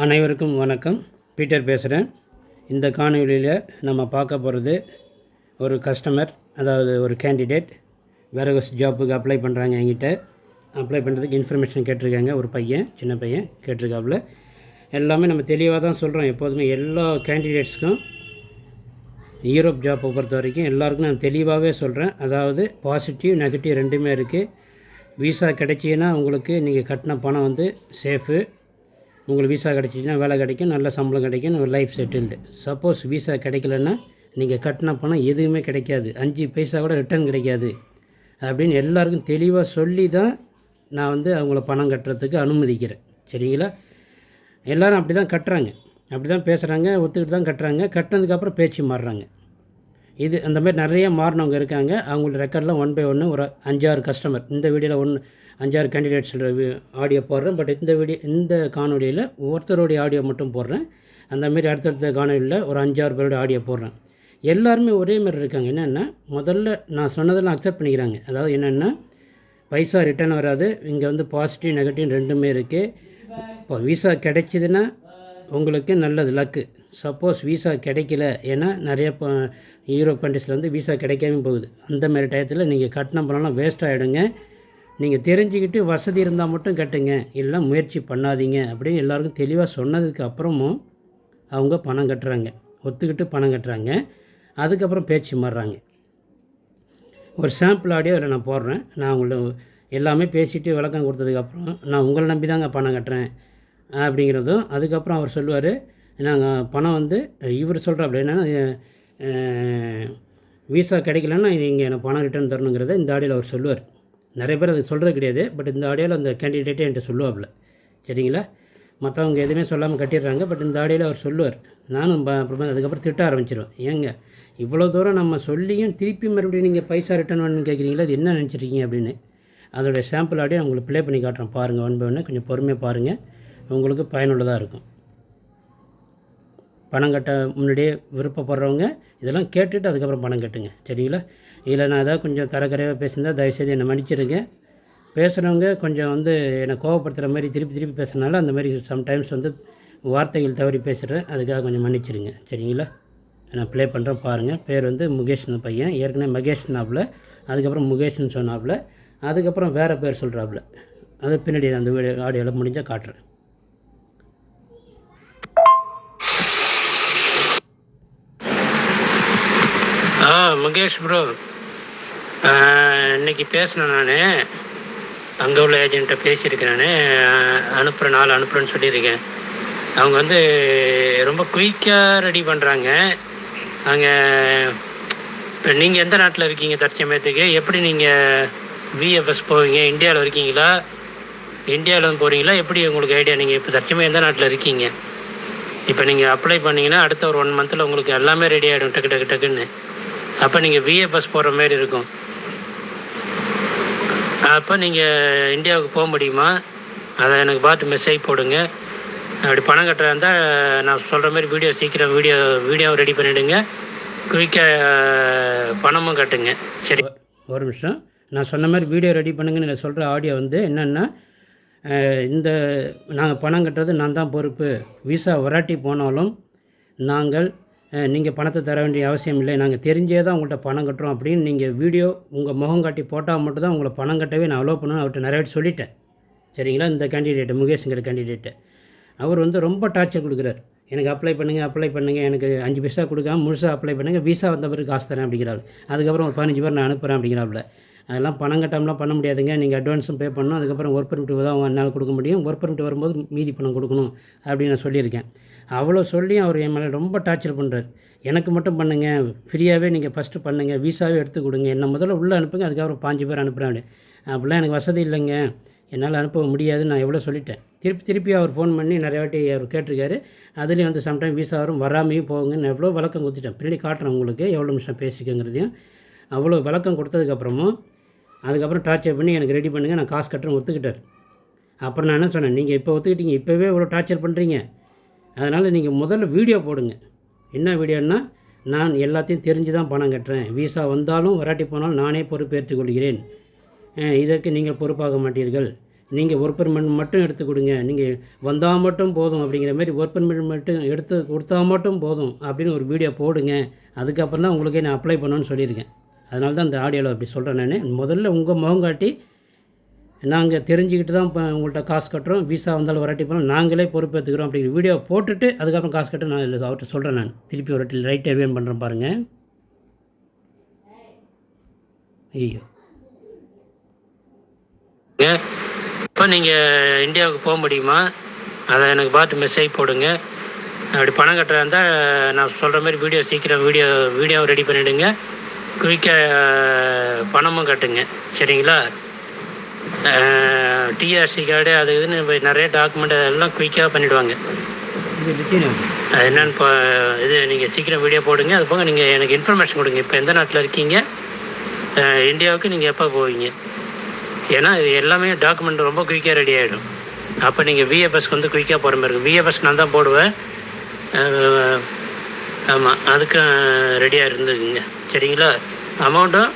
அனைவருக்கும் வணக்கம். பீட்டர் பேசுகிறேன். இந்த காணொலியில் நம்ம பார்க்க போகிறது ஒரு கஸ்டமர், அதாவது ஒரு கேண்டிடேட் வேர்ஹவுஸ் ஜாப்புக்கு அப்ளை பண்ணுறாங்க. என்கிட்ட அப்ளை பண்ணுறதுக்கு இன்ஃபர்மேஷன் கேட்டிருக்காங்க. ஒரு பையன், சின்ன பையன் கேட்டிருக்காப்புல. எல்லாமே நம்ம தெளிவாக தான் சொல்கிறோம். எப்போதுமே எல்லா கேண்டிடேட்ஸ்க்கும் யூரோப் ஜாப்பை பொறுத்த வரைக்கும் எல்லாருக்கும் நான் தெளிவாகவே சொல்கிறேன். அதாவது பாசிட்டிவ் நெகட்டிவ் ரெண்டுமே இருக்குது. விசா கிடைச்சின்னா உங்களுக்கு நீங்கள் கட்டின பணம் வந்து சேஃபு. உங்களுக்கு விசா கிடச்சிச்சின்னா வேலை கிடைக்கும், நல்ல சம்பளம் கிடைக்கும், லைஃப் செட்டில்டு. சப்போஸ் விசா கிடைக்கலன்னா நீங்கள் கட்டின பணம் எதுவுமே கிடைக்காது, 5 பைசா கூட ரிட்டர்ன் கிடைக்காது அப்படின்னு எல்லாருக்கும் தெளிவாக சொல்லி தான் நான் வந்து அவங்கள பணம் கட்டுறதுக்கு அனுமதிக்கிறேன். சரிங்களா? எல்லோரும் அப்படி தான் கட்டுறாங்க, அப்படி தான் பேசுகிறாங்க, ஒத்துக்கிட்டு தான் கட்டுறாங்க. கட்டினதுக்கப்புறம் பேச்சு மாறுறாங்க. இது அந்த மாதிரி நிறைய மாறினவங்க இருக்காங்க. அவங்களோட ரெக்கார்டெலாம் 1 பை 1 ஒரு 5-6 கஸ்டமர் இந்த வீடியோவில் 5-6 கேண்டிடேட்ஸோட ஆடியோ போடுறேன். பட் இந்த காணொலியில் ஒருத்தருடைய ஆடியோ மட்டும் போடுறேன். அந்தமாரி அடுத்தடுத்த காணொலியில் ஒரு 5-6 பேரோட ஆடியோ போடுறேன். எல்லாருமே ஒரே மாதிரி இருக்காங்க. என்னென்னா, முதல்ல நான் சொன்னதெல்லாம் அக்செப்ட் பண்ணிக்கிறாங்க. அதாவது என்னென்னா, பைசா ரிட்டர்ன் வராது. இங்கே வந்து பாசிட்டிவ் நெகட்டிவ் ரெண்டுமே இருக்குது. இப்போ விசா கிடைச்சிதுன்னா உங்களுக்கு நல்லது, லக்கு. சப்போஸ் விசா கிடைக்கல, ஏன்னா நிறைய யூரோப் கண்ட்ரீஸில் வந்து விசா கிடைக்காம போகுது. அந்த மாதிரி டயத்தில் நீங்கள் கட்டின பணம்லாம் வேஸ்ட் ஆகிடுங்க. நீங்கள் தெரிஞ்சுக்கிட்டு வசதி இருந்தால் மட்டும் கட்டுங்க, இல்லை முயற்சி பண்ணாதீங்க அப்படின்னு எல்லாருக்கும் தெளிவாக சொன்னதுக்கு அப்புறமும் அவங்க பணம் கட்டுறாங்க, ஒத்துக்கிட்டு பணம் கட்டுறாங்க. அதுக்கப்புறம் பேச்சு மாறுறாங்க. ஒரு சாம்பிள் ஆடியோ அதில் நான் போடுறேன். நான் உங்களை எல்லாமே பேசிவிட்டு விளக்கம் கொடுத்ததுக்கப்புறம் நான் உங்களை நம்பி தாங்க பணம் கட்டுறேன் அப்படிங்கிறதும், அதுக்கப்புறம் அவர் சொல்லுவார், நாங்கள் பணம் வந்து இவர் சொல்கிறாப்புல என்னென்னா, விசா கிடைக்கலன்னா நீங்கள் எனக்கு பணம் ரிட்டர்ன் தரணுங்கிறத இந்த ஆடியோவில் அவர் சொல்லுவார். நிறைய பேர் அது சொல்கிறது கிடையாது. பட் இந்த ஆடியோவில் அந்த கேண்டிடேட்டே என்கிட்ட சொல்லுவாப்புல. சரிங்களா? மற்றவங்க எதுவுமே சொல்லாமல் கட்டிடுறாங்க. பட் இந்த ஆடியோவில் அவர் சொல்லுவார். நானும் அப்புறமா அதுக்கப்புறம் திட்ட ஆரம்பிச்சிடுவேன். ஏங்க இவ்வளோ தூரம் நம்ம சொல்லியும் திருப்பி மறுபடியும் நீங்கள் பைசா ரிட்டர்ன் பண்ணணும்னு கேட்குறீங்களா? அது என்ன நினச்சிருக்கீங்க அப்படின்னு. அதோடய சாம்பிள் ஆடியோ உங்களுக்கு ப்ளே பண்ணி காட்டுறேன். பாருங்கள், 1 பை 1 கொஞ்சம் பொறுமையாக பாருங்கள், உங்களுக்கு பயனுள்ளதாக இருக்கும். பணம் கட்ட முன்னாடியே விருப்பப்படுறவங்க இதெல்லாம் கேட்டுட்டு அதுக்கப்புறம் பணம் கட்டுங்க. சரிங்களா? இல்லை நான் ஏதாவது கொஞ்சம் தரக்குறைவாக பேசியிருந்தால் தயவுசெய்து என்னை மன்னிச்சிருங்க. பேசுகிறவங்க கொஞ்சம் வந்து என்னை கோவப்படுத்துகிற மாதிரி திருப்பி பேசுகிறனால அந்த மாதிரி சம்டைம்ஸ் வந்து வார்த்தைகள் தவறி பேசுகிறேன். அதுக்காக கொஞ்சம் மன்னிச்சிருங்க. சரிங்களா? நான் ப்ளே பண்ணுறேன், பாருங்கள். பேர் வந்து முகேஷ்னு பையன். ஏற்கனவே மகேஷ்னாப்புல, அதுக்கப்புறம் முகேஷ்னு சொன்னாப்புல, அதுக்கப்புறம் வேறு பேர் சொல்கிறாப்புல. அது பின்னாடி அந்த வீடியோ ஆடியோவில் முடிஞ்சால் காட்டுறேன். முகேஷ் ப்ரோ, இன்றைக்கி பேசினேன். நான் அங்கே உள்ள ஏஜென்ட்டை பேசியிருக்கேன். நான் அனுப்புகிறேன்னு சொல்லியிருக்கேன். அவங்க வந்து ரொம்ப குயிக்காக ரெடி பண்ணுறாங்க. அங்கே இப்போ நீங்கள் எந்த நாட்டில் இருக்கீங்க தற்சமயத்துக்கு? எப்படி நீங்கள் விஎஃப்எஸ் போவீங்க? இந்தியாவில் இருக்கீங்களா? இந்தியாவில் வந்து போகிறீங்களா? எப்படி உங்களுக்கு ஐடியா? நீங்கள் இப்போ தற்சமயம் எந்த நாட்டில் இருக்கீங்க? இப்போ நீங்கள் அப்ளை பண்ணிங்கன்னா அடுத்த ஒரு 1 மந்தில் உங்களுக்கு எல்லாமே ரெடி ஆகிடும், டக்குன்னு. அப்போ நீங்கள் விஎஃப்எஸ் போகிற மாதிரி இருக்கும். அப்போ நீங்கள் இந்தியாவுக்கு போக முடியுமா? அதை எனக்கு பார்த்து மெசேஜ் போடுங்க. அப்படி பணம் கட்டுறா இருந்தால் நான் சொல்கிற மாதிரி சீக்கிரம் வீடியோ ரெடி பண்ணிவிடுங்க. குயிக்காக பணமும் கட்டுங்க. சரி, ஒரு நிமிஷம். நான் சொன்ன மாதிரி வீடியோ ரெடி பண்ணுங்கன்னு நான் சொல்கிற ஆடியோ வந்து என்னென்னா, நாங்கள் பணம் கட்டுறது நான் தான் பொறுப்பு. விசா வராட்டி போனாலும் நீங்கள் பணத்தை தர வேண்டிய அவசியம் இல்லை, நாங்கள் தெரிஞ்சே தான் உங்கள்கிட்ட பணம் கட்டுறோம் அப்படின்னு நீங்கள் வீடியோ உங்கள் முகம் காட்டி போட்டால் மட்டும்தான் உங்களை பணம் கட்டவே நான் அலோவ் பண்ணணும்னு அவர்கிட்ட நிறைய வாட்டி சொல்லிட்டேன். சரிங்களா? இந்த கேண்டிடேட்டு, முகேஷுங்கிற கேண்டிடேட்டு, அவர் வந்து ரொம்ப டார்ச்சர் கொடுக்குறாரு. எனக்கு அப்ளை பண்ணுங்கள், எனக்கு 5 பைசா கொடுக்காம முழுசாக அப்ளை பண்ணுங்கள், விசா வந்த பிறகு காசு தரேன் அப்படிங்கிறாள். அதுக்கப்புறம் ஒரு 15 பேர் நான் அனுப்புகிறேன் அப்படிங்கிறாப்புல. அதெல்லாம் பணம் கட்டாமலாம் பண்ண முடியாதுங்க. நீங்கள் அட்வான்ஸும் பே பண்ணணும், அதுக்கப்புறம் ஒர்க் பர்மிட் தான் என்னால் கொடுக்க முடியும். ஒர்க் பர்மிட் வரும்போது மீதி பணம் கொடுக்கணும் அப்படின்னு நான் சொல்லியிருக்கேன். அவ்வளோ சொல்லியும் அவர் என் மேலே ரொம்ப டார்ச்சர் பண்ணுறார். எனக்கு மட்டும் பண்ணுங்கள், ஃப்ரீயாகவே நீங்கள் ஃபஸ்ட்டு பண்ணுங்கள், விசாவே எடுத்து கொடுங்க, என்னை முதல்ல உள்ளே அனுப்புங்க, அதுக்கப்புறம் 5 பேர் அனுப்புகிறேன். அப்படிலாம் எனக்கு வசதி இல்லைங்க, என்னால் அனுப்ப முடியாதுன்னு நான் எவ்வளோ சொல்லிட்டேன். திருப்பி அவர் ஃபோன் பண்ணி நிறைய வாட்டி அவர் கேட்டிருக்காரு. அதுலேயும் வந்து சம்டைம் விசா வரும், வராமையும் போகுங்கன்னு எவ்வளோ விளக்கம் கொடுத்துட்டேன். பின்னாடி காட்டுறேன் உங்களுக்கு எவ்வளோ நிமிஷம் பேசிக்கங்கிறதையும். அவ்வளோ விளக்கம் கொடுத்ததுக்கப்புறமும் அதுக்கப்புறம் டார்ச்சர் பண்ணி எனக்கு ரெடி பண்ணுங்கள், நான் காசு கட்டுறேன் ஒத்துக்கிட்டார். அப்புறம் நான் என்ன சொன்னேன், நீங்கள் இப்போ ஒத்துக்கிட்டீங்க, இப்போவே இவ்வளோ டார்ச்சர் பண்ணுறீங்க, அதனால் நீங்கள் முதல்ல வீடியோ போடுங்க. என்ன வீடியோன்னா, நான் எல்லாத்தையும் தெரிஞ்சு தான் பணம் கட்டுறேன், விசா வந்தாலும் வராட்டி போனாலும் நானே பொறுப்பேற்றுக் கொள்கிறேன், இதற்கு நீங்கள் பொறுப்பாக மாட்டீர்கள், நீங்கள் ஒர்க் பெர்மிட் மட்டும் எடுத்து கொடுங்க, நீங்கள் வந்தால் மட்டும் போதும் அப்படிங்கிற மாதிரி ஒர்க் பெர்மிட் மட்டும் எடுத்து கொடுத்தா மட்டும் போதும் அப்படின்னு ஒரு வீடியோ போடுங்க. அதுக்கப்புறம் தான் உங்களுக்கே நான் அப்ளை பண்ணணும்னு சொல்லியிருக்கேன். அதனால தான் இந்த ஆடியோவில் அப்படி சொல்கிறேன் நான். முதல்ல உங்கள் முகம் காட்டி நாங்கள் தெரிஞ்சுக்கிட்டு தான் இப்போ உங்கள்கிட்ட காசு கட்டுறோம், விசா வந்தாலும் வராட்டி போனால் நாங்களே பொறுப்பேற்றுக்கிறோம் அப்படிங்கிற வீடியோ போட்டுட்டு அதுக்கப்புறம் காசு கட்ட நான் இல்லை அவர்கிட்ட சொல்கிறேன். நான் திருப்பி ஒரு ரைட் ரிவைன் பண்ணுறேன் பாருங்கள். ஐயோ, இப்போ நீங்கள் இந்தியாவுக்கு போக முடியுமா? அதை எனக்கு பார்த்து மெசேஜ் போடுங்க. அப்படி பணம் கட்டுறதா இருந்தால் நான் சொல்கிற மாதிரி வீடியோ சீக்கிரம் வீடியோ ரெடி பண்ணிவிடுங்க. குயிக்காக பணமும் கட்டுங்க, சரிங்களா? டிஆர்சி கார்டு அது இதுன்னு நிறைய டாக்குமெண்ட் எல்லாம் குயிக்காக பண்ணிவிடுவாங்க. அது என்னென்னு இப்போ இது நீங்கள் சீக்கிரம் வீடியோ போடுங்க. அது போக நீங்கள் எனக்கு இன்ஃபர்மேஷன் கொடுங்க. இப்போ எந்த நாட்டில் இருக்கீங்க, இந்தியாவுக்கு நீங்கள் எப்போ போவீங்க? ஏன்னா இது எல்லாமே டாக்குமெண்ட் ரொம்ப குயிக்காக ரெடி ஆகிடும். அப்போ நீங்கள் விஎஃப்எஸ்க்கு வந்து குயிக்காக போகிற மாதிரி இருக்கும். விஎஃப்எஸ் நான் தான் போடுவேன். ஆமாம், அதுக்கும் ரெடியாக இருந்துக்குங்க, சரிங்களா? அமௌண்ட்டும்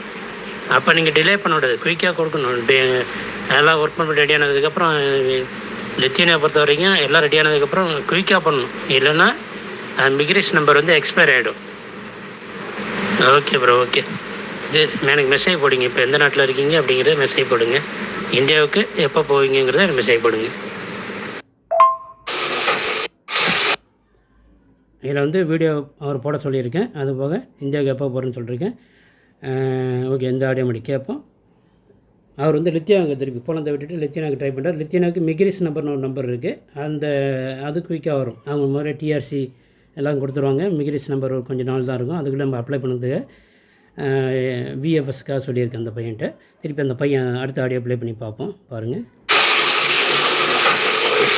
அப்போ நீங்கள் டிலே பண்ண விடாது, குயிக்காக கொடுக்கணும். எல்லாம் ஒர்க் பண்ணி ரெடியானதுக்கப்புறம் லித்தியனை பொறுத்த வரைக்கும் எல்லாம் ரெடியானதுக்கப்புறம் குயிக்காக பண்ணணும். இல்லைன்னா மிக்ரேஷன் நம்பர் வந்து எக்ஸ்பயர் ஆகிடும். Okay bro, okay. இது எனக்கு மெசேஜ் போடுங்க. இப்போ எந்த நாட்டில் இருக்கீங்க அப்படிங்கிறத மெசேஜ் போடுங்க. இந்தியாவுக்கு எப்போ போவீங்கிறத எனக்கு மெசேஜ் போடுங்க. இதில் வந்து வீடியோ அவர் போட சொல்லியிருக்கேன். அது போக இந்தியாவுக்கு எப்போ போகிறேன்னு சொல்லியிருக்கேன். ஓகே, இந்த ஆடியோ மணி கேட்போம். அவர் வந்து லித்தியாவுக்கு திருப்பி போனதை விட்டுட்டு லித்தியானாவுக்கு ட்ரை பண்ணுறார். லித்தியானாவுக்கு மிக்ரேஷன் நம்பர்னு ஒரு நம்பர் இருக்குது. அது குயிக்காக வரும். அவங்க முதல்ல டிஆர்சி எல்லாம் கொடுத்துருவாங்க. மிக்ரேஷன் நம்பர் கொஞ்சம் நாள் தான் இருக்கும். அதுக்குள்ளே நம்ம அப்ளை பண்ணதுக்கு விஎஃப்எஸ்க்காக சொல்லியிருக்கேன் அந்த பையன்கிட்ட. திருப்பி அந்த பையன் அடுத்த ஆடியோ ப்ளே பண்ணி பார்ப்போம், பாருங்கள்.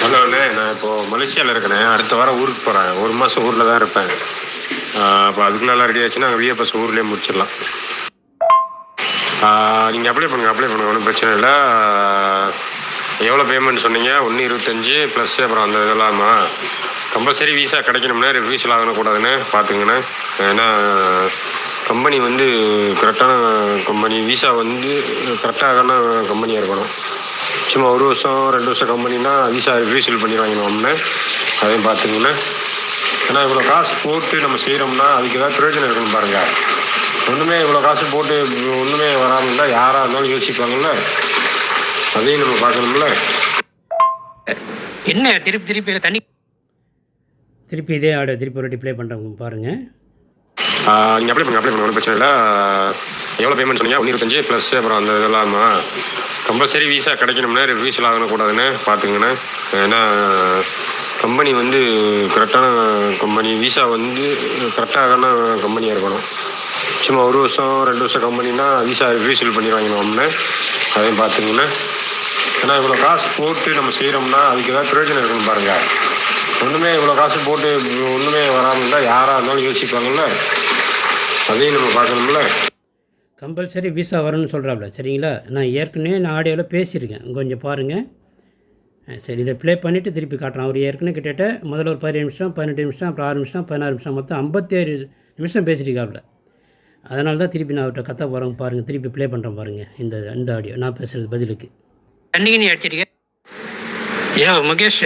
ஹலோண்ணே, நான் இப்போது மலேசியாவில் இருக்கேனே. அடுத்த வாரம் ஊருக்கு போகிறேன். 1 மாதம் ஊரில் தான் இருப்பேன். அப்போ அதுக்கு நல்லா ரெடி ஆச்சுன்னா நாங்கள் விஎஃப்எஸ் ஊர்லேயே முடிச்சிடலாம். நீங்கள் அப்ளை பண்ணுங்கள், ஒன்றும் பிரச்சனை இல்லை. எவ்வளோ பேமெண்ட் சொன்னீங்க? 1.25 ப்ளஸ் அப்புறம் அந்த இதெல்லாமா கம்பல்சரி விசா கிடைக்கணும்னா ரிஃப்யூசல் ஆகக்கூடாதுன்னு பார்த்துங்கண்ணே. ஏன்னா கம்பெனி வந்து கரெக்டான கம்பெனி, விசா வந்து கரெக்டான கம்பெனியாக இருக்கணும். சும்மா 1 வருஷம் 2 வருஷம் கம்பெனினா விசா ரிஃப்யூசல் பண்ணிடுவாங்கண்ணே. அதையும் பார்த்துங்கண்ணே. ஏன்னா இவ்வளோ காசு போட்டு நம்ம செய்கிறோம்னா அதுக்கு ஏதாவது பிரயோஜனம் இருக்குன்னு பாருங்கள். ஒன்றுமே இவ்வளோ காசு போட்டு ஒன்றுமே வராமல் இருந்தால் யாராக இருந்தாலும் யோசிப்பாங்கள்ல, அதையும் நம்ம பார்க்கணும்ல. என்ன திருப்பி தண்ணி திருப்பி இதே ஆடியோ திருப்பி ஒரு ப்ளே பண்ணுறவங்க பாருங்கள். நீங்கள் அப்ளை பண்ணுங்கள், ஒன்றும் பிரச்சனை இல்லை. எவ்வளோ பேமெண்ட் சொன்னீங்க? 1.25 ப்ளஸ் அப்புறம் அந்த இதெல்லாமா கம்பல்சரி விசா கிடைக்கணும்னா ரிஃப்யூசல் ஆகக்கூடாதுன்னு பார்த்துங்கண்ணே. ஏன்னா கம்பெனி வந்து கரெக்டான கம்பெனி, விசா வந்து கரெக்டான கம்பெனியாக இருக்கணும். சும்மா 1 வருஷம் 2 வருஷம் கம்பெனினா விசா ரிஃப்யூசல் பண்ணிடுவாங்கண்ணே. அதையும் பார்த்துங்கண்ணே. ஏன்னா இவ்வளோ காசு போட்டு நம்ம செய்கிறோம்னா அதுக்கு ஏதாவது பிரயோஜனம் இருக்குன்னு பாருங்கள். ஒன்றுமே இவ்வளோ காசு போட்டு ஒன்றுமே வராமல் இருந்தால் யாராக இருந்தாலும் யோசிப்பாங்கள்ல, அதையும் நம்ம பார்க்கணும்ல. கம்பல்சரி விசா வரணும்னு சொல்கிறாப்ல, சரிங்களா? நான் ஏற்கனவே ஆடியோவில் பேசியிருக்கேன், கொஞ்சம் பாருங்கள். சரி, இதை ப்ளே பண்ணிவிட்டு திருப்பி காட்டுறேன். அவர் ஏற்கனவே கிட்டத்தட்ட முதல்ல ஒரு 17 நிமிஷம், 18 நிமிஷம், அப்புறம் 6 நிமிஷம், 16 நிமிஷம், மொத்தம் 57 நிமிஷம் பேசியிருக்காப்புல. அதனால தான் திருப்பி நான் அவர்கிட்ட கற்ற போகிறேன் பாருங்கள். திருப்பி ப்ளே பண்ணுறேன் பாருங்கள். இந்த ஆடியோ நான் பேசுகிறது பதிலுக்கு. தண்ணிக்கு அடிச்சிருக்கேன். ஐயோ முகேஷ்,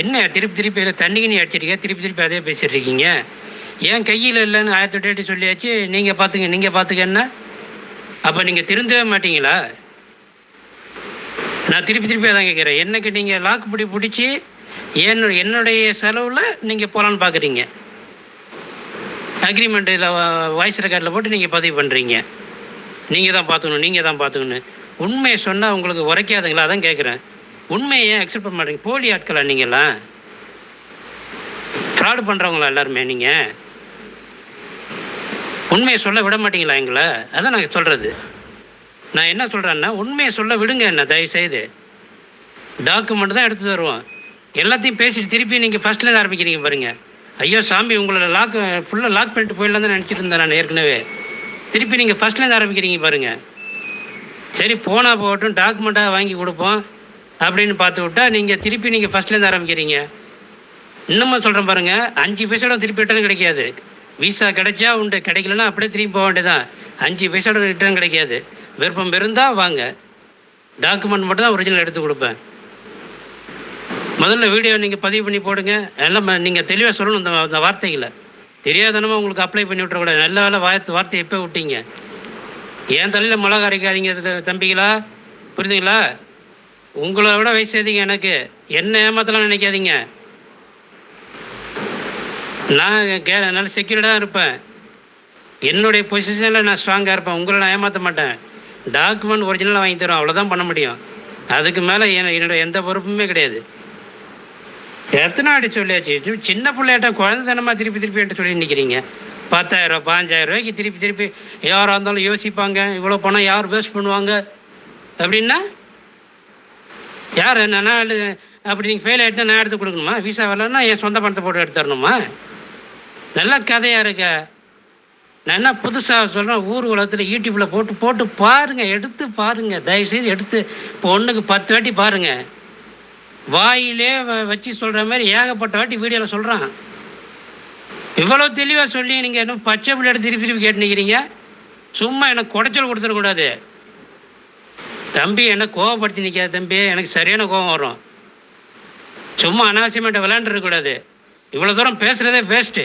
என்ன திருப்பி தண்ணிக்கு அடிச்சிருக்கேன், திருப்பி அதே பேசிட்டு இருக்கீங்க. ஏன் கையில் இல்லைன்னு 1008 சொல்லியாச்சு. நீங்கள் பார்த்துக்க என்ன? அப்போ நீங்கள் திருந்தவே மாட்டீங்களா? நான் திருப்பி அதான் கேட்குறேன். எனக்கு நீங்கள் லாக் பிடிச்சி என்னுடைய செலவில் நீங்கள் போகலான்னு பார்க்குறீங்க. அக்ரிமெண்ட் இதில் வாய்ஸ் ரெக்கார்டில் போட்டு நீங்கள் பதிவு பண்ணுறீங்க. நீங்கள் தான் பார்த்துக்கணும். உண்மையை சொன்னால் உங்களுக்கு உரைக்காதுங்களா? அதான் கேட்குறேன். உண்மையை ஏன் அக்செப்ட் பண்ண மாட்டீங்க? போலி ஆட்களா நீங்களாம்? ஃப்ராடு பண்ணுறவங்களா எல்லாருமே? நீங்கள் உண்மையை சொல்ல விட மாட்டீங்களா எங்களை? அதான் நாங்கள் சொல்கிறது. நான் என்ன சொல்கிறேன்னா, உண்மையை சொல்ல விடுங்க. என்ன தயவுசெய்து டாக்குமெண்ட் தான் எடுத்து தருவோம். எல்லாத்தையும் பேசிட்டு திருப்பி நீங்கள் ஃபஸ்ட்லேருந்து ஆரம்பிக்கிறீங்க பாருங்கள். ஐயோ சாமி, உங்களை ஃபுல்லாக லாக் பண்ணிட்டு போயிடலாம் தான் நினச்சிட்டு இருந்தேன் நான் ஏற்கனவே. திருப்பி நீங்கள் ஃபஸ்ட்லேருந்து ஆரம்பிக்கிறீங்க பாருங்கள். சரி, போனால் போகட்டும், டாக்குமெண்ட்டாக வாங்கி கொடுப்போம் அப்படின்னு பார்த்து விட்டா நீங்கள் ஃபஸ்ட்லேருந்து ஆரம்பிக்கிறீங்க. இன்னமும் சொல்கிறேன் பாருங்கள், 5 பைசாவோட திருப்பி ரிட்டர்ன் கிடைக்காது. விசா கிடைச்சா உண்டு, கிடைக்கலன்னா அப்படியே திரும்பி போக வேண்டியதான். 5 பைசாவோட ரிட்டர்ன் கிடைக்காது. விருப்பம் இருந்தால் வாங்க, டாக்குமெண்ட் மட்டும் தான் ஒரிஜினல் எடுத்து கொடுப்பேன். முதல்ல வீடியோ நீங்கள் பதிவு பண்ணி போடுங்க. எல்லாம் நீங்கள் தெளிவாக சொல்லணும் இந்த வார்த்தைகளை. தெரியாதனமாக உங்களுக்கு அப்ளை பண்ணி விட்றக்கூடாது. நல்ல வேலை வார்த்தை எப்போ விட்டீங்க? என் தலையில் மிளகா அரைக்காதீங்க தம்பிங்களா, புரியுதுங்களா? உங்களை விட வயசு அதிகம் எனக்கு. என்ன ஏமாத்தலாம் நினைக்காதீங்க. நான் நல்ல செக்யூர்டாக இருப்பேன். என்னுடைய பொசிஷனில் நான் ஸ்ட்ராங்காக இருப்பேன். உங்களை நான் ஏமாற்ற மாட்டேன். டாக்குமெண்ட் ஒரிஜினலாக வாங்கி தரோம், அவ்வளோதான் பண்ண முடியும். அதுக்கு மேலே என்னோட எந்த பொறுப்புமே கிடையாது. எத்தனை வாட்டி சொல்லியாச்சு? சின்ன பிள்ளையாட்ட குழந்தைத்தனமாக திருப்பி என்கிட்ட சொல்லி நிற்கிறீங்க. 10,000 5,000 ரூபாய்க்கு திருப்பி யாராக இருந்தாலும் யோசிப்பாங்க. இவ்வளோ பணம் யார் வேஸ்ட் பண்ணுவாங்க அப்படின்னா யார் நான் அப்படி நீங்கள் ஃபெயில் ஆகிட்டுனா நான் எடுத்து கொடுக்கணுமா? விசா வரலன்னா என் சொந்த பணத்தை போட்டு எடுத்து தரணுமா? நல்ல கதையாக இருக்க. நான் என்ன புதுசாக சொல்கிறேன், ஊர் உலகத்தில் யூடியூப்பில் போட்டு பாருங்கள், எடுத்து பாருங்கள். தயவுசெய்து எடுத்து இப்போ ஒன்றுக்கு 10 வாட்டி பாருங்கள். வாயிலே வச்சு சொல்கிற மாதிரி ஏகப்பட்ட வாட்டி வீடியோவில் சொல்கிறான். இவ்வளோ தெளிவாக சொல்லி நீங்கள் இன்னும் பச்சை பிள்ளை திருப்பி கேட்டு நிற்கிறீங்க. சும்மா எனக்கு குடைச்சல் கொடுத்துடக்கூடாது தம்பி. என்ன கோவப்படுத்தி நிற்காது தம்பி, எனக்கு சரியான கோவம் வரும். சும்மா அனாவசியமாட்ட விளையாண்டுருக்கக்கூடாது. இவ்வளோ தூரம் பேசுகிறதே வேஸ்ட்டு.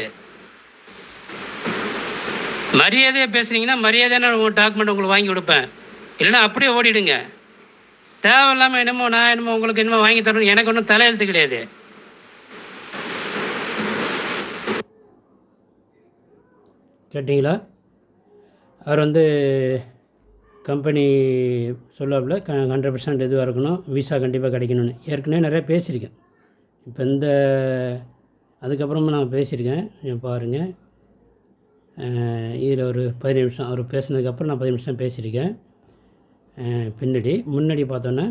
மரியாதையாக பேசுனீங்கன்னா மரியாதையான டாக்குமெண்ட் உங்களுக்கு வாங்கி கொடுப்பேன். இல்லைன்னா அப்படியே ஓடிடுங்க. தேவையில்லாமல் நான் என்னமோ உங்களுக்கு என்னமோ வாங்கி தரணும். எனக்கு ஒன்றும் தலையெழுத்து கிடையாது. கேட்டிங்களா? அவர் கம்பெனி சொல்லாப்புல 100% இதுவாக இருக்கணும், விசா கண்டிப்பாக கிடைக்கணும்னு ஏற்கனவே நிறையா பேசியிருக்கேன். இப்போ அதுக்கப்புறமா நான் பேசியிருக்கேன் பாருங்கள். இதில் ஒரு 15 நிமிஷம் அவர் பேசினதுக்கப்புறம் நான் 15 நிமிஷம் பேசியிருக்கேன். முன்னாடி பார்த்தோன்னா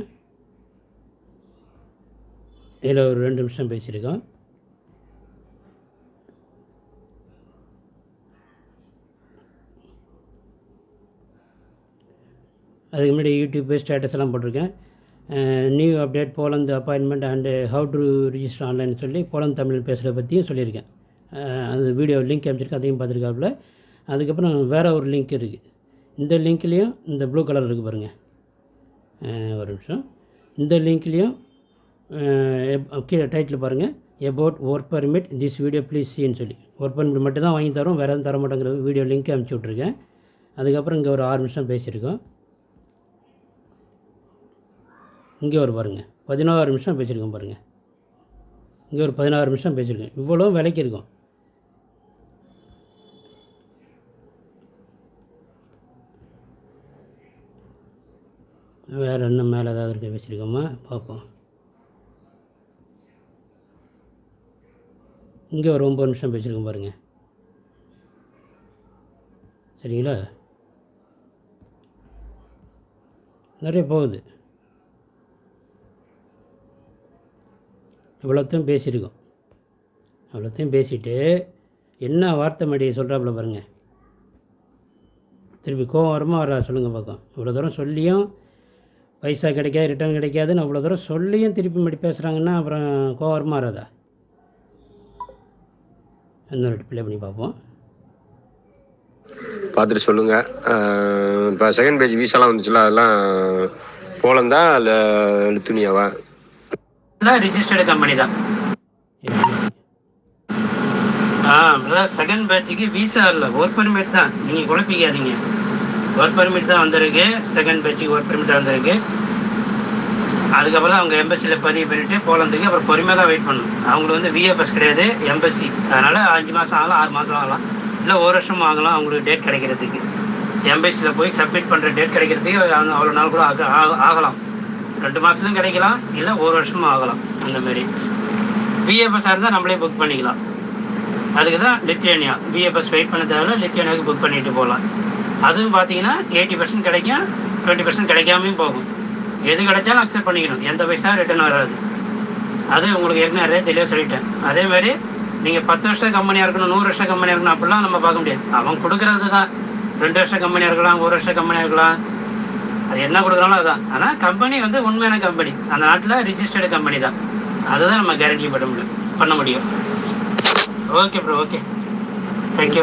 இதில் ஒரு 2 நிமிஷம் பேசியிருக்கோம். அதுக்கு முன்னாடி யூடியூப் ஸ்டேட்டஸ் எல்லாம் போட்டிருக்கேன். New update Poland appointment and how to register online சொல்லி போலந்து தமிழ் பேசுகிறத பற்றியும் சொல்லியிருக்கேன். அந்த வீடியோ லிங்க் அமைச்சிருக்கேன், அதையும் பார்த்துருக்காப்புல. அதுக்கப்புறம் வேறு ஒரு லிங்க் இருக்குது. இந்த லிங்க்லேயும் இந்த ப்ளூ கலர் இருக்குது பாருங்கள், ஒரு நிமிஷம். இந்த லிங்க்லேயும் கீழே டைட்டில் பாருங்கள், about work permit this video please சீன்னு சொல்லி. ஒர்க் பர்மிட் மட்டும் தான் வாங்கி தரோம், வேறு எதுவும் தர மாட்டேங்கிற வீடியோ லிங்க் அனுப்பிச்சி விட்ருக்கேன். அதுக்கப்புறம் இங்கே ஒரு 6 நிமிஷம் பேசியிருக்கோம். இங்கே ஒரு பாருங்கள் 16 நிமிஷம் பேசியிருக்கோம் பாருங்கள். இங்கே ஒரு 16 நிமிஷம் பேசியிருக்கேன். இவ்வளோ விலைக்கு இருக்கும். வேறு என்ன மேலே ஏதாவது இருக்க பேசியிருக்கோமா பார்ப்போம். இங்கே ஒரு 9 நிமிஷம் பேசியிருக்கோம் பாருங்கள். சரிங்களா? நிறைய போகுது. இவ்வளோத்தையும் பேசியிருக்கோம். அவ்வளோத்தையும் பேசிவிட்டு என்ன வார்த்தை மடியை சொல்கிறாப்புல பாருங்கள். திருப்பி கோவம் வருமா வரா சொல்லுங்கள் பார்க்கும். இவ்வளோ தூரம் சொல்லியும் பைசா கிடைக்காது, ரிட்டர்ன் கிடைக்காதுன்னு அவ்வளோ தூரம் சொல்லியும் திருப்பி மடி பேசுகிறாங்கன்னா அப்புறம் கோவம் வருமா வராதா? இன்னொரு ப்ளே பண்ணி பார்ப்போம், பார்த்துட்டு சொல்லுங்கள். இப்போ செகண்ட் பேஜ் வீசாலாம் வந்துச்சுல, அதெல்லாம் போலந்தா இல்லை லித்துனியாவா? ரிஜிஸ்டர்டு கம்பெனி தான். செகண்ட் பேட்சுக்கு விசா இல்லை, ஒர்க் பர்மிட் தான். நீங்கள் குழப்பிக்காதீங்க, ஒர்க் பர்மிட் தான் வந்திருக்கு. செகண்ட் பேட்சுக்கு ஒர்க் பர்மிட் வந்திருக்கு. அதுக்கப்புறம் அவங்க எம்பசியில் பதிவு பண்ணிவிட்டு போலந்துக்கு அப்புறம் பொறுமையாக தான் வெயிட் பண்ணணும். அவங்களுக்கு விஎஃப்எஸ் கிடையாது, எம்பசி. அதனால் 5 மாதம் ஆகலாம், 6 மாதம் ஆகலாம், இல்லை 1 வருஷம் ஆகலாம் அவங்களுக்கு டேட் கிடைக்கிறதுக்கு. எம்பசியில் போய் சப்மிட் பண்ணுற டேட் கிடைக்கிறதுக்கு அவ்வளோ நாள் கூட ஆகலாம். 2 மாதத்துலையும் கிடைக்கலாம், இல்லை 1 வருஷமும் ஆகலாம். அந்தமாரி விஎஃப்எஸ்ஸாக இருந்தால் நம்மளே புக் பண்ணிக்கலாம். அதுக்கு தான் லித்தியானியா. விஎஃப்எஸ் வெயிட் பண்ண தேவையில்ல, லித்தியானியாவுக்கு புக் பண்ணிட்டு போகலாம். அதுவும் பார்த்தீங்கன்னா 80% கிடைக்கும், 20% கிடைக்காமையும் போகும். எது கிடைச்சாலும் அக்செப்ட் பண்ணிக்கணும், எந்த பைசா ரிட்டர்ன் வராது. அது உங்களுக்கு ஏற்கனவே நிறைய தெளிவாக சொல்லிட்டேன். அதேமாதிரி நீங்கள் 10 வருஷம் கம்பெனியாக இருக்கணும், 100 வருஷம் கம்பெனியாக இருக்கணும் அப்படிலாம் நம்ம பார்க்க முடியாது. அவன் கொடுக்குறது தான். 2 வருஷம் கம்பெனியாக இருக்கலாம், 1 வருஷம் கம்பெனியாக இருக்கலாம், அது என்ன கொடுக்குறாங்களோ அதுதான். ஆனால் கம்பெனி உண்மையான கம்பெனி, அந்த நாட்டில் ரிஜிஸ்டர்டு கம்பெனி தான். அதுதான் நம்ம கேரண்டி பண்ண முடியும். Okay bro, okay, thank you.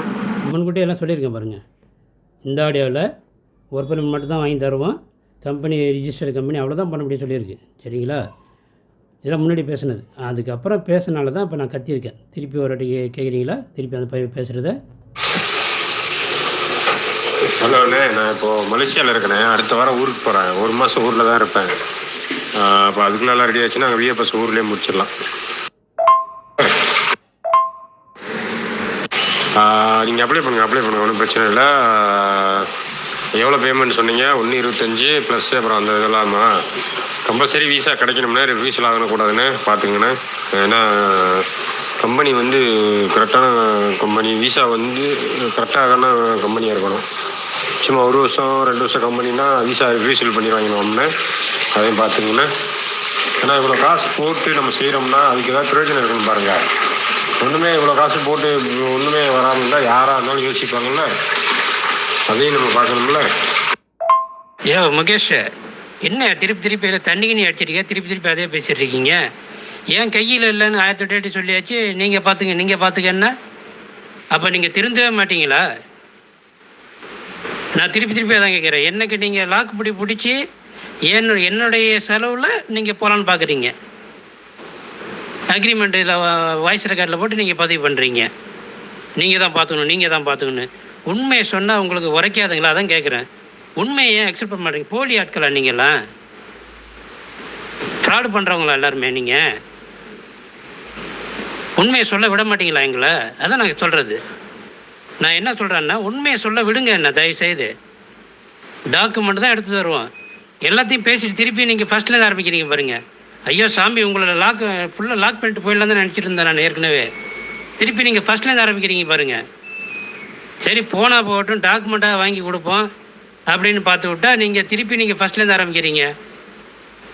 முன்கூட்டியே எல்லாம் சொல்லியிருக்கேன் பாருங்கள். இந்த ஆடியோவில் ஒர்க் பர்மிட் மட்டும் தான் வாங்கி தருவோம், கம்பெனி ரிஜிஸ்டர்டு கம்பெனி அவ்வளோதான் பண்ண முடியும் சொல்லியிருக்கு. சரிங்களா? இதெல்லாம் முன்னாடி பேசுனது. அதுக்கப்புறம் பேசுனால தான் இப்போ நான் கத்தியிருக்கேன். திருப்பி ஒரு வாட்டி கேட்குறீங்களா? திருப்பி அந்த பேசுகிறத? ஹலோ அண்ணே, நான் இப்போது மலேசியாவில் இருக்கேனே. அடுத்த வாரம் ஊருக்கு போகிறேன். 1 மாதம் ஊரில் தான் இருப்பேன். அப்போ அதுக்குள்ள எல்லாம் ரெடி ஆச்சுன்னா அங்கே விஏபஸ் ஊர்லேயே முடிச்சிடலாம். நீங்கள் அப்ளை பண்ணுங்கள் ஒன்றும் பிரச்சனை இல்லை. எவ்வளோ பேமெண்ட் சொன்னீங்க? 1.25 ப்ளஸ் அப்புறம் அந்த இதெல்லாமா கம்பல்சரி விசா கிடைக்கணும்னா ரிஃப்யூசல் ஆகக்கூடாதுன்னு பார்த்துங்கண்ணே. ஏன்னா கம்பெனி வந்து கரெக்டான கம்பெனி, விசா வந்து கரெக்டான கம்பெனியாக இருக்கணும். சும்மா 1 வருஷம் 2 வருஷம் கம்பெனினா விசா ரிஃப்யூசல் பண்ணிடுவாங்கண்ணே. அதையும் பார்த்துங்கண்ணே. ஏன்னா இவ்வளோ காசு போட்டு நம்ம செய்கிறோம்னா அதுக்கு ஏதாவது பிரயோஜனம் இருக்குன்னு பாருங்கள். ஒன்றுமே இவ்வளோ காசு போட்டு ஒன்றுமே வராமல் இருந்தால் யாராக இருந்தாலும் யோசிப்பாங்கல்ல, அதையும் நம்ம பார்க்கணும்ல. ஏ முகேஷ், என்ன திருப்பி தண்ணிக்கு நீ அடிச்சிருக்க, திருப்பி அதே பேசிட்டுருக்கீங்க. ஏன் கையில் இல்லைன்னு 1008 சொல்லியாச்சு. நீங்கள் பார்த்துக்கன்னா அப்போ நீங்கள் திருந்தவே மாட்டீங்களா? நான் திருப்பி அதான் கேட்குறேன். எனக்கு நீங்கள் லாக்கு பிடிச்சி என்னுடைய செலவில் நீங்கள் போகலான்னு பார்க்குறீங்க. அக்ரிமெண்ட் இதில் வாய்ஸ் ரெக்கார்டில் போட்டு நீங்கள் பதிவு பண்ணுறீங்க. நீங்கள் தான் பார்த்துக்கணும். உண்மையை சொன்னால் உங்களுக்கு உரைக்காதுங்களா? அதான் கேட்குறேன். உண்மையை ஏன் அக்செப்ட் பண்ண மாட்டீங்க? போலி ஆட்களா நீங்களாம்? ஃப்ராடு பண்ணுறவங்களா எல்லாருமே? நீங்கள் உண்மையை சொல்ல விட மாட்டீங்களா எங்களை? அதான் நான் சொல்கிறது. நான் என்ன சொல்கிறேன்னா, உண்மையை சொல்ல விடுங்க. என்ன தயவுசெய்து டாக்குமெண்ட் தான் எடுத்து தருவோம். எல்லாத்தையும் பேசிட்டு திருப்பி நீங்கள் ஃபஸ்ட்லேருந்து ஆரம்பிக்கிறீங்க பாருங்கள். ஐயோ சாமி, உங்களை ஃபுல்லாக லாக் பண்ணிட்டு போயிடலாம் தான் நினச்சிட்டு இருந்தேன் நான் ஏற்கனவே. திருப்பி நீங்கள் ஃபஸ்ட்லேருந்து ஆரம்பிக்கிறீங்க பாருங்கள். சரி போனால் போகட்டும், டாக்குமெண்ட்டாக வாங்கி கொடுப்போம் அப்படின்னு பார்த்து விட்டா நீங்கள் ஃபஸ்ட்லேருந்து ஆரம்பிக்கிறீங்க.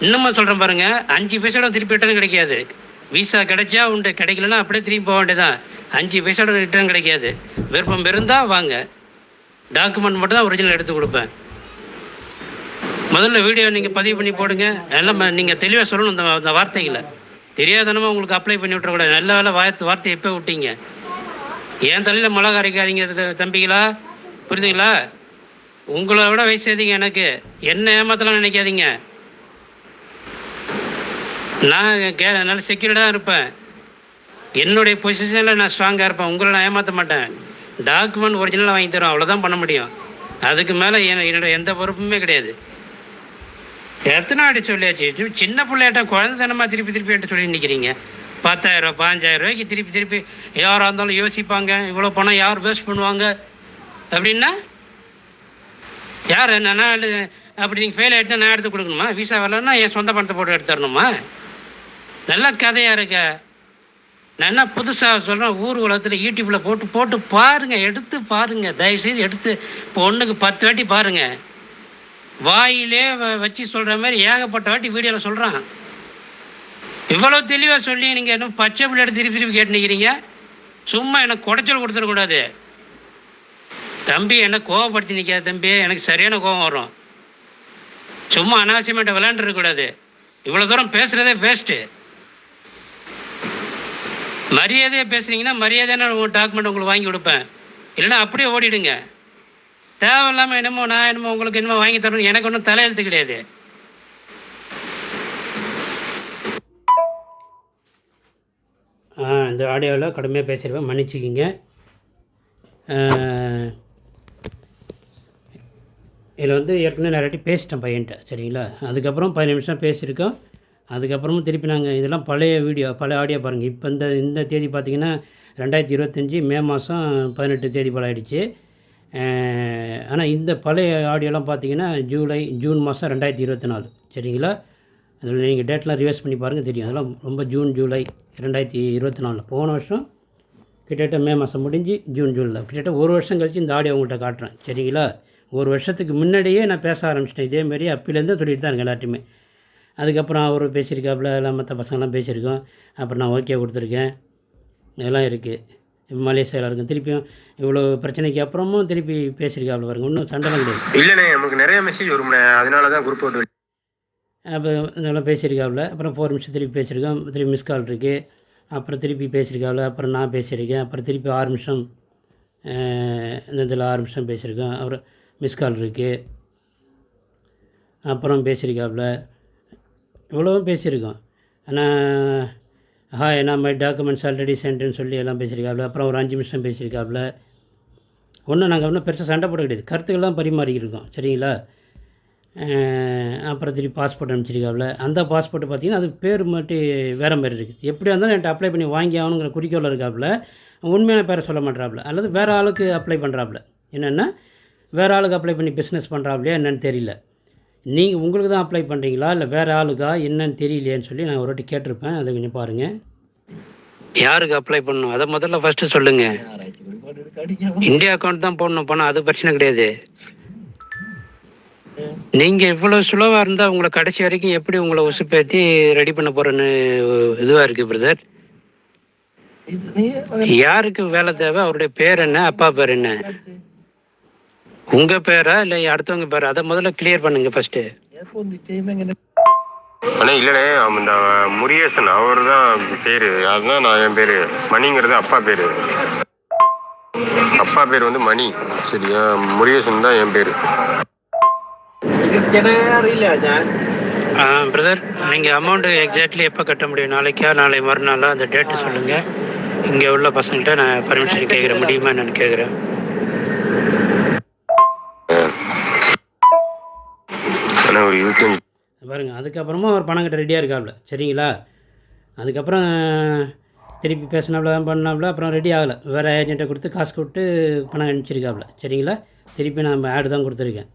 இன்னமும் சொல்கிறேன் பாருங்கள், 5 பைசாவோட திருப்பி ரிட்டர்ன் கிடைக்காது. விசா கிடைச்சா உண்டு, கிடைக்கலன்னா அப்படியே திரும்பி போக வேண்டியதான். 5 பைசாவோட ரிட்டர்ன் கிடைக்காது. விருப்பம் இருந்தால் வாங்க, டாக்குமெண்ட் மட்டும் தான் ஒரிஜினல் எடுத்து கொடுப்பேன். முதல்ல வீடியோ நீங்கள் பதிவு பண்ணி போடுங்க. எல்லாம் நீங்கள் தெளிவாக சொல்லணும் அந்த வார்த்தைகளை. தெரியாதனமாக உங்களுக்கு அப்ளை பண்ணி விட்டுறக்கூடாது. நல்ல வேலை வார்த்தையை எப்போ விட்டீங்க? என் தலையில் மிளகா அரைக்காதீங்க தம்பிங்களா, புரியுதுங்களா? உங்களை விட வயசு அதிகம் எனக்கு. என்ன ஏமாத்தலாம் நினைக்காதீங்க. நான் நல்ல செக்யூர்டாக இருப்பேன். என்னுடைய பொசிஷனில் நான் ஸ்ட்ராங்காக இருப்பேன். உங்களை நான் ஏமாற்ற மாட்டேன். டாக்குமெண்ட் ஒரிஜினலாக வாங்கி தரோம், அவ்வளோதான் பண்ண முடியும். அதுக்கு மேலே என்னோட எந்த பொறுப்புமே கிடையாது. எத்தனை வாட்டி சொல்லியாச்சு? சின்ன பிள்ளையாட்ட குழந்தைத்தனமாக திருப்பி என்கிட்ட சொல்லி நிற்கிறீங்க. 10,000 5,000 ரூபாய்க்கு திருப்பி யாராக இருந்தாலும் யோசிப்பாங்க. இவ்வளோ பணம் யார் வேஸ்ட் பண்ணுவாங்க அப்படின்னா யார்? நான் அப்படி நீங்கள் ஃபெயில் ஆகிட்டுனா நான் எடுத்து கொடுக்கணுமா? விசா வரலன்னா என் சொந்த பணத்தை போட்டு எடுத்து தரணுமா? நல்ல கதையாக இருக்க. நான் என்ன புதுசாக சொல்கிறேன், ஊர் உலகத்தில் யூடியூப்பில் போட்டு பாருங்கள், எடுத்து பாருங்கள். தயவுசெய்து எடுத்து இப்போ ஒன்றுக்கு 10 வாட்டி பாருங்கள். வாயிலே வச்சு சொல்கிற மாதிரி ஏகப்பட்ட வாட்டி வீடியோவில் சொல்கிறான். இவ்வளோ தெளிவாக சொல்லி நீங்கள் இன்னும் பச்சை பிள்ளை திருப்பி கேட்டு நிற்கிறீங்க. சும்மா எனக்கு குடைச்சல் கொடுத்துடக்கூடாது தம்பி. என்ன கோவப்படுத்தி நிற்காது தம்பி, எனக்கு சரியான கோவம் வரும். சும்மா அனாவசியமாட்ட விளையாண்டுருக்கக்கூடாது. இவ்வளோ தூரம் பேசுகிறதே வேஸ்ட்டு. மரியாதையாக பேசுனீங்கன்னா மரியாதையான டாக்குமெண்ட் உங்களுக்கு வாங்கி கொடுப்பேன். இல்லைன்னா அப்படியே ஓடிடுங்க. தேவையில்லாமல் நான் உங்களுக்கு என்னமோ வாங்கி தரணும். எனக்கு ஒன்றும் தலையெழுத்து கிடையாது. இந்த ஆடியோவில் கடுமையாக பேசியிருப்பேன், மன்னிச்சிக்கிங்க. இதில் வந்து ஏற்கனவே நிறையாட்டி பேசிட்டேன் பையன்ட்ட, சரிங்களா? அதுக்கப்புறம் 15 நிமிஷம் பேசியிருக்கோம். அதுக்கப்புறமும் திருப்பி நாங்கள் இதெல்லாம் பழைய ஆடியோ பாருங்கள். இப்போ இந்த தேதி பார்த்திங்கன்னா 2025 மே மாதம் 18 தேதி போல் ஆகிடுச்சு. ஆனால் இந்த பழைய ஆடியோலாம் பார்த்திங்கன்னா ஜூன் மாதம் 2024, சரிங்களா? அதில் நீங்கள் டேட்லாம் ரிவைஸ் பண்ணி பாருங்கள், தெரியும். அதெல்லாம் ரொம்ப ஜூலை 2024. போன வருஷம் கிட்டத்தட்ட மே மாதம் முடிஞ்சு ஜூலை கிட்டத்தட்ட 1 வருஷம் கழித்து இந்த ஆடியோ உங்கள்கிட்ட காட்டுறேன், சரிங்களா? 1 வருஷத்துக்கு முன்னாடியே நான் பேச ஆரம்பிச்சிட்டேன். இதேமாரி அப்பிலேருந்து சொல்லிட்டு தான் இருக்கேன் எல்லாத்தையுமே. அதுக்கப்புறம் அவர் பேசியிருக்காப்புல, எல்லாம் மற்ற பசங்கள்லாம் பேசியிருக்கோம். அப்புறம் நான் ஓகே கொடுத்துருக்கேன். இதெல்லாம் இருக்குது. இப்போ மலேசியாவில் இருக்கும். திருப்பியும் இவ்வளோ பிரச்சனைக்கு அப்புறமும் திருப்பி பேசியிருக்காப்புல பாருங்க. இன்னும் சண்டைலாம் கிடையாது. இல்லைண்ணே, நமக்கு நிறைய மெசேஜ் வரும்ண்ணே, அதனால தான் குரூப் விட்டு. அப்போ இதெல்லாம் பேசியிருக்காப்புல. அப்புறம் 4 நிமிஷம் திருப்பி பேசியிருக்கோம். திருப்பி மிஸ் கால் இருக்குது. அப்புறம் திருப்பி பேசியிருக்காப்புல. அப்புறம் நான் பேசியிருக்கேன். அப்புறம் திருப்பி 6 நிமிஷம் இந்த இதில் 6 நிமிஷம் பேசியிருக்கோம். அப்புறம் மிஸ் கால் இருக்குது. அப்புறம் பேசியிருக்காப்புல, இவ்வளவும் பேசியிருக்கோம். ஆனால் ஹாய் நான் மை டாக்குமெண்ட்ஸ் ஆல்ரெடி சென்ட்னு சொல்லி எல்லாம் பேசியிருக்காப்புல. அப்புறம் ஒரு 5 நிமிஷம் பேசியிருக்காப்புல. நாங்கள் ஒன்றும் பெருசாக சண்டை போட கிடையாது, கருத்துக்கள் தான் பரிமாறிக்கிருக்கோம். சரிங்களா? அப்புறம் திருப்பி பாஸ்போர்ட் அனுப்பிச்சிருக்காப்புல. அந்த பாஸ்போர்ட்டு பார்த்திங்கன்னா அது பேர் மட்டும் வேறு மாதிரி இருக்குது. எப்படியா இருந்தாலும் என்கிட்ட அப்ளை பண்ணி வாங்கி ஆகணுங்கிற குறிக்கோளில் இருக்காப்புல. உண்மையான பேரை சொல்ல மாட்டாப்புல, அல்லது வேறு ஆளுக்கு அப்ளை பண்ணுறாப்புல. என்னென்னா வேறு ஆளுக்கு அப்ளை பண்ணி பிஸ்னஸ் பண்ணுறாப்புலையா என்னென்னு தெரியல. நீங்கள் உங்களுக்கு தான் அப்ளை பண்ணுறீங்களா இல்லை வேறு ஆளுக்கா என்னன்னு தெரியலையேன்னு சொல்லி நான் ஒரு வாட்டி கேட்டிருப்பேன். அதை கொஞ்சம் பாருங்கள். யாருக்கு அப்ளை பண்ணணும் அதை முதல்ல ஃபஸ்ட்டு சொல்லுங்கள். இந்தியா அக்கௌண்ட் தான் போடணும், போனால் அது பிரச்சனை கிடையாது. நீங்கள் இவ்வளோ ஸ்லோவாக இருந்தால் உங்களை கடைசி வரைக்கும் எப்படி உங்களை உசுப்பேற்றி ரெடி பண்ண போகிறேன்னு இதுவாக இருக்குது பிரதர். யாருக்கு வேலை தேவை, அவருடைய பேர் என்ன, அப்பா பேர் என்ன, உங்கள் பேரா இல்லை அடுத்தவங்க பேரா, அதை முதல்ல கிளியர் பண்ணுங்க ஃபஸ்ட்டு. ஆனால் இல்லைண்ணே, இந்த முருகேசன் அவர் தான் பேர், அதுதான் நான் என் பேர். மணிங்கிறது அப்பா பேர். அப்பா பேர் வந்து மணி. சரியா? முருகேசன் தான் என் பேர். பிரதர் நீங்கள் அமௌண்ட்டு எக்ஸாக்ட்லி எப்போ கட்ட முடியும்? நாளைக்கா நாளை மறுநாளா அந்த டேட்டு சொல்லுங்கள். இங்கே உள்ள பசங்கள்கிட்ட நான் பர்மிஷன் கேட்குறேன், முடியுமா என்னன்னு கேட்குறேன். ஒரு 25 பாருங்கள். அதுக்கப்புறமா அவர் பணம் கட்ட ரெடியாக இருக்காப்புல. சரிங்களா? அதுக்கப்புறம் திருப்பி பேசினாப்புல தான் பண்ணாப்புல. அப்புறம் ரெடி ஆகலை, வேறு ஏஜென்ட்டை கொடுத்து காசு கொடுத்து பணம் அனுப்பிச்சிருக்காப்புல. சரிங்களா? திருப்பி நான் ஆடு தான் கொடுத்துருக்கேன்.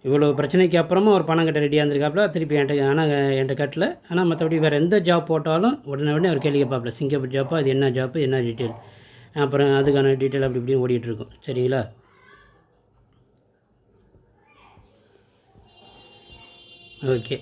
இவ்வளோ பிரச்சனைக்கு அப்புறமா ஒரு பணம் கட்ட ரெடியாக இருந்திருக்காப்புல. திருப்பி என்கிட்ட கட்டல. ஆனால் மற்றபடி வேறு எந்த ஜாப் போட்டாலும் உடனே அவர் கேள்வி கேட்பாப்புல, சிங்கப்பூர் ஜாப்பா, அது என்ன ஜாப்பு, என்ன டீட்டெயில், அப்புறம் அதுக்கான டீட்டெயில் அப்படி இப்படியும் ஓடிட்டுருக்கும். சரிங்களா? ஓகே.